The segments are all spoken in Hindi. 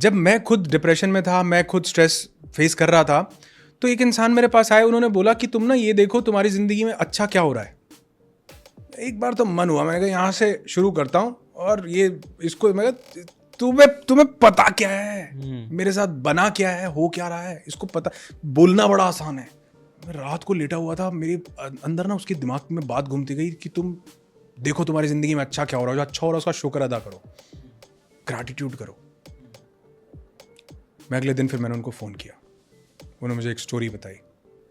जब मैं खुद डिप्रेशन में था, मैं खुद स्ट्रेस फेस कर रहा था, तो एक इंसान मेरे पास आए, उन्होंने बोला कि तुम ना ये देखो तुम्हारी ज़िंदगी में अच्छा क्या हो रहा है। एक बार तो मन हुआ, मैंने कहा यहाँ से शुरू करता हूँ और ये इसको मैं तुम्हें पता क्या है मेरे साथ बना क्या है, हो क्या रहा है, इसको पता। बोलना बड़ा आसान है। मैं रात को लेटा हुआ था, मेरे अंदर ना उसके दिमाग में बात घूमती गई कि तुम देखो तुम्हारी ज़िंदगी में अच्छा क्या हो रहा है, जो अच्छा हो रहा है उसका शुक्र अदा करो, ग्रैटिट्यूड करो। मैं अगले दिन फिर मैंने उनको फ़ोन किया, उन्होंने मुझे एक स्टोरी बताई।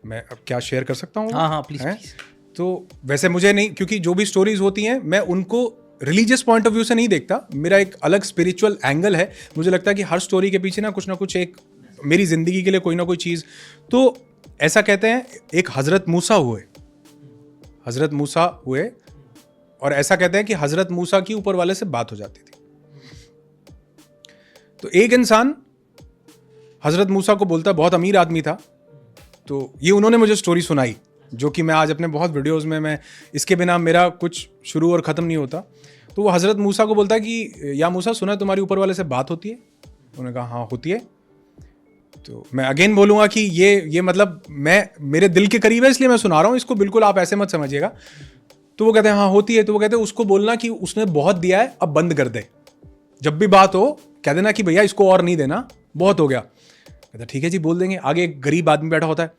मैं अब क्या शेयर कर सकता हूँ? हाँ प्लीज। तो वैसे मुझे नहीं, क्योंकि जो भी स्टोरीज होती हैं मैं उनको रिलीजियस पॉइंट ऑफ व्यू से नहीं देखता, मेरा एक अलग स्पिरिचुअल एंगल है। मुझे लगता है कि हर स्टोरी के पीछे ना कुछ एक मेरी ज़िंदगी के लिए कोई ना कोई चीज़। तो ऐसा कहते हैं एक हज़रत मूसा हुए और ऐसा कहते हैं कि हज़रत मूसा की ऊपर वाले से बात हो जाती थी। तो एक इंसान हज़रत मूसा को बोलता, बहुत अमीर आदमी था, तो ये उन्होंने मुझे स्टोरी सुनाई, जो कि मैं आज अपने बहुत वीडियोस में, मैं इसके बिना मेरा कुछ शुरू और ख़त्म नहीं होता। तो वो हज़रत मूसा को बोलता है कि या मूसा, सुना तुम्हारी ऊपर वाले से बात होती है? उन्होंने कहा हाँ होती है। तो मैं अगेन बोलूँगा कि ये मतलब मैं मेरे दिल के करीब है इसलिए मैं सुना रहा हूँ, इसको बिल्कुल आप ऐसे मत समझिएगा। तो वो कहते हैं हाँ होती है। तो वो कहते हैं उसको बोलना कि उसने बहुत दिया है, अब बंद कर दे। जब भी बात हो कह देना कि भैया इसको और नहीं देना, बहुत हो गया। कहता ठीक है जी, बोल देंगे। आगे एक गरीब आदमी बैठा होता है,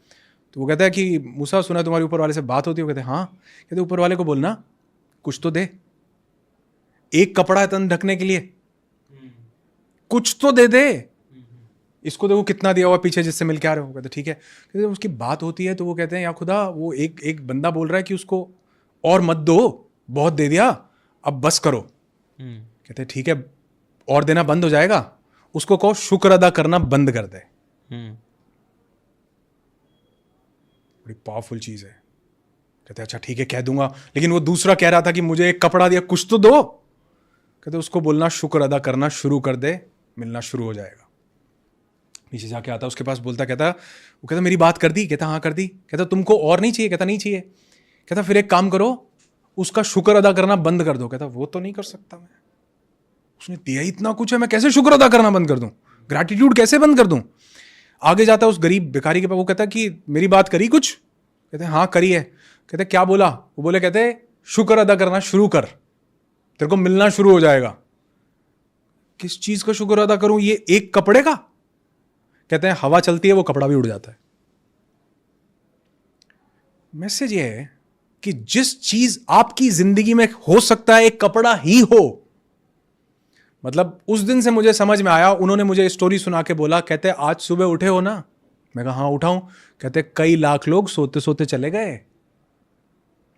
तो वो कहता है कि मूसा सुना तुम्हारे ऊपर वाले से बात होती है? वो कहते हैं हाँ। कहते ऊपर वाले को बोलना कुछ तो दे, एक कपड़ा है तन ढकने के लिए, कुछ तो दे दे। इसको देखो कितना दिया हुआ पीछे जिससे मिल के आ रहे हो। कहते ठीक है। कहते उसकी बात होती है तो वो कहते हैं या खुदा, वो एक बंदा बोल रहा है कि उसको और मत दो, बहुत दे दिया, अब बस करो। कहते ठीक है, और देना बंद हो जाएगा, उसको कहो शुक्र अदा करना बंद कर दे। बड़ी पावरफुल चीज है। कहते अच्छा ठीक है कह दूंगा, लेकिन वो दूसरा कह रहा था कि मुझे एक कपड़ा दिया, कुछ तो दो। कहते उसको बोलना शुक्र अदा करना शुरू कर दे, मिलना शुरू हो जाएगा। नीचे जाके आता उसके पास, बोलता, कहता वो कहता मेरी बात कर दी? कहता हाँ कर दी। कहता तुमको और नहीं चाहिए? कहता नहीं चाहिए। कहता फिर एक काम करो, उसका शुक्र अदा करना बंद कर दो। कहता वो तो नहीं कर सकता मैं, उसने दिया इतना कुछ है, मैं कैसे शुक्र अदा करना बंद कर दूं, ग्रैटिट्यूड कैसे बंद कर दूं। आगे जाता उस गरीब भिखारी के पास, वो कहता कि मेरी बात करी कुछ? कहते हाँ करी है। कहते क्या बोला? वो बोले कहते शुक्र अदा करना शुरू कर, तेरे को मिलना शुरू हो जाएगा। किस चीज का शुक्र अदा करूं? ये एक कपड़े का? कहते हैं हवा चलती है वो कपड़ा भी उड़ जाता है। मैसेज ये है कि जिस चीज आपकी जिंदगी में हो सकता है एक कपड़ा ही हो, मतलब उस दिन से मुझे समझ में आया। उन्होंने मुझे स्टोरी सुना के बोला, कहते आज सुबह उठे हो ना? मैं कहा हाँ उठा हूं। कहते कई लाख लोग सोते सोते चले गए,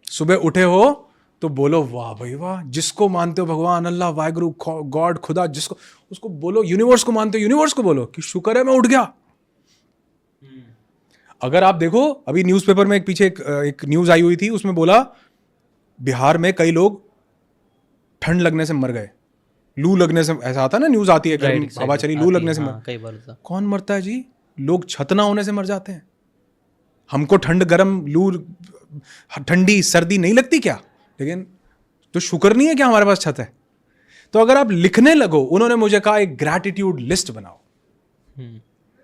सुबह उठे हो तो बोलो वाह भाई वाह। जिसको मानते हो भगवान, अल्लाह, वाहिगुरु, गॉड, खुदा, जिसको, उसको बोलो। यूनिवर्स को मानते हो, यूनिवर्स को बोलो कि शुक्र है मैं उठ गया। अगर आप देखो अभी न्यूज़पेपर में एक पीछे एक न्यूज आई हुई थी, उसमें बोला बिहार में कई लोग ठंड लगने से मर गए, लू लगने से। ऐसा आता है ना, न्यूज आती है, गर्म हवा चली, लू लगने से कई बार होता। कौन मरता है जी? लोग छत ना होने से मर जाते हैं। हमको ठंड, गर्म, लू, ठंडी, सर्दी नहीं लगती क्या? लेकिन तो शुक्र नहीं है क्या हमारे पास छत है? तो अगर आप लिखने लगो, उन्होंने मुझे कहा एक ग्रैटिट्यूड लिस्ट बनाओ,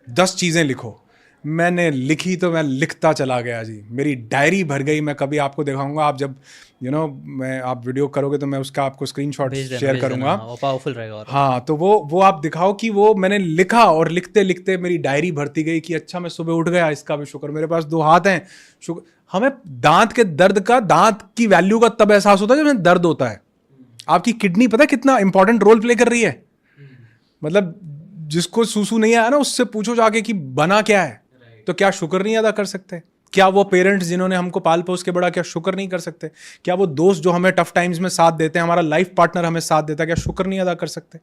10 चीजें लिखो। मैंने लिखी तो मैं लिखता चला गया जी, मेरी डायरी भर गई। मैं कभी आपको दिखाऊंगा, आप जब मैं आप वीडियो करोगे तो मैं उसका आपको स्क्रीनशॉट शेयर करूंगा, वो पावरफुल रहेगा। हाँ, तो वो आप दिखाओ कि वो मैंने लिखा, और लिखते लिखते मेरी डायरी भरती गई कि अच्छा मैं सुबह उठ गया, इसका भी शुक्र, मेरे पास 2 हाथ हैं, शुक्र। हमें दांत के दर्द का, दांत की वैल्यू का तब एहसास होता है जब दर्द होता है। आपकी किडनी पता है कितना इंपॉर्टेंट रोल प्ले कर रही है? मतलब जिसको सूसू नहीं आया ना, उससे पूछो जाके कि बना क्या है, तो क्या शुक्र नहीं अदा कर सकते? क्या वो पेरेंट्स जिन्होंने हमको पाल पोस के बड़ा, क्या शुक्र नहीं कर सकते? क्या वो दोस्त जो हमें टफ टाइम्स में साथ देते हैं, हमारा लाइफ पार्टनर हमें साथ देता है, क्या शुक्र नहीं अदा कर सकते?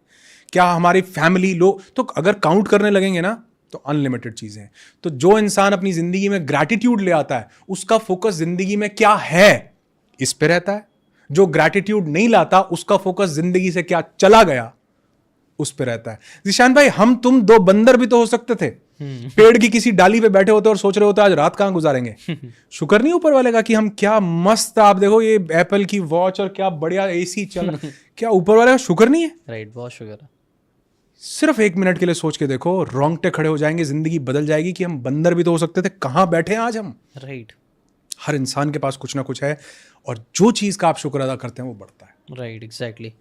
क्या हमारी फैमिली लोग, तो अगर काउंट करने लगेंगे ना तो अनलिमिटेड चीजें हैं। तो जो इंसान अपनी जिंदगी में ग्रैटिट्यूड ले आता है, उसका फोकस जिंदगी में क्या है इस पे रहता है। जो ग्रैटिट्यूड नहीं लाता, उसका फोकस जिंदगी से क्या चला गया उस पे रहता है। जिशान भाई, हम तुम 2 बंदर भी तो हो सकते थे, पेड़ की किसी डाली पे बैठे होते और सोच रहे होते आज रात कहां गुजारेंगे। शुक्र नहीं ऊपर वाले का कि हम क्या मस्त, आप देखो ये एप्पल की वॉच और क्या बढ़िया एसी चल क्या ऊपर वाले का शुक्र नहीं है? राइट, बहुत शुक्र है। सिर्फ 1 मिनट के लिए सोच के देखो, रोंगटे खड़े हो जाएंगे, जिंदगी बदल जाएगी कि हम बंदर भी तो हो सकते थे, कहाँ बैठे हैं आज हम। राइट हर इंसान के पास कुछ ना कुछ है, और जो चीज़ का आप शुक्र अदा करते हैं वो बढ़ता है। Right exactly